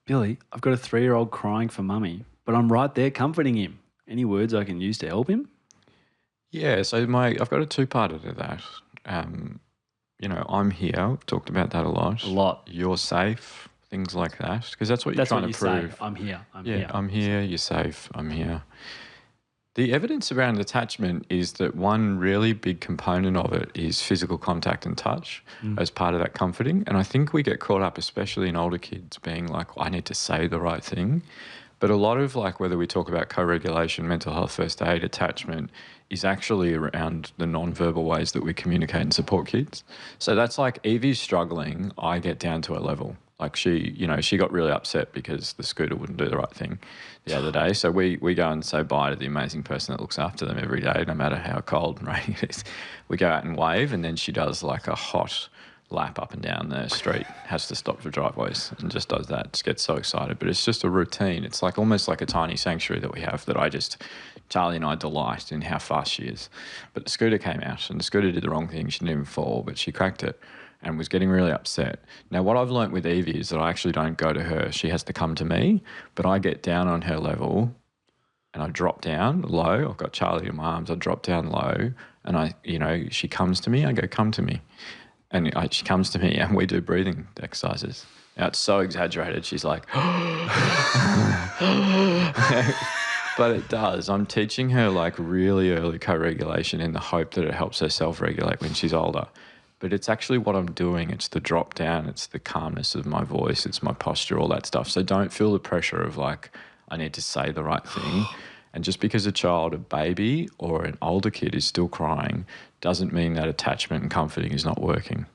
Billy, I've got a 3-year-old crying for mummy, but I'm right there comforting him. Any words I can use to help him? Yeah, so I've got a two-parter to that. I'm here. We've talked about that a lot. A lot. You're safe, things like that, because that's what you're That's trying what you to prove. say. I'm here. I'm Yeah, here. I'm here. You're safe. I'm here. The evidence around attachment is that one really big component of it is physical contact and touch as part of that comforting. And I think we get caught up, especially in older kids, being like, I need to say the right thing. But a lot of whether we talk about co-regulation, mental health, first aid, attachment is actually around the non-verbal ways that we communicate and support kids. So that's like Evie's struggling, I get down to a level. Like she got really upset because the scooter wouldn't do the right thing the other day. So we go and say bye to the amazing person that looks after them every day, no matter how cold and rainy it is. We go out and wave, and then she does like a hot lap up and down the street, has to stop for driveways and just does that. Just gets so excited. But it's just a routine. It's like almost like a tiny sanctuary that we have that Charlie and I delight in how fast she is. But the scooter came out and the scooter did the wrong thing. She didn't even fall, but she cracked it and was getting really upset. Now, what I've learnt with Evie is that I actually don't go to her. She has to come to me, but I get down on her level and I drop down low. I've got Charlie in my arms. I drop down low and she comes to me. I go, come to me. And she comes to me and we do breathing exercises. Now, it's so exaggerated. She's like, but it does. I'm teaching her like really early co-regulation in the hope that it helps her self-regulate when she's older. But it's actually what I'm doing. It's the drop down. It's the calmness of my voice. It's my posture, all that stuff. So don't feel the pressure of like, I need to say the right thing. And just because a baby or an older kid is still crying doesn't mean that attachment and comforting is not working.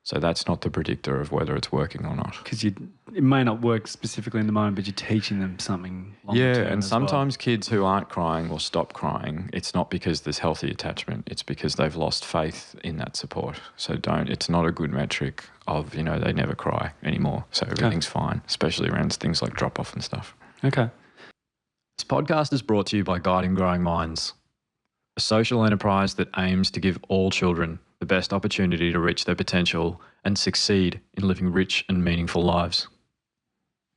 So that's not the predictor of whether it's working or not. Because it may not work specifically in the moment, but you're teaching them something longer term and as sometimes kids who aren't crying or stop crying, it's not because there's healthy attachment. It's because they've lost faith in that support. So it's not a good metric of, they never cry anymore. So everything's fine, especially around things like drop-off and stuff. Okay. This podcast is brought to you by Guiding Growing Minds, a social enterprise that aims to give all children the best opportunity to reach their potential and succeed in living rich and meaningful lives.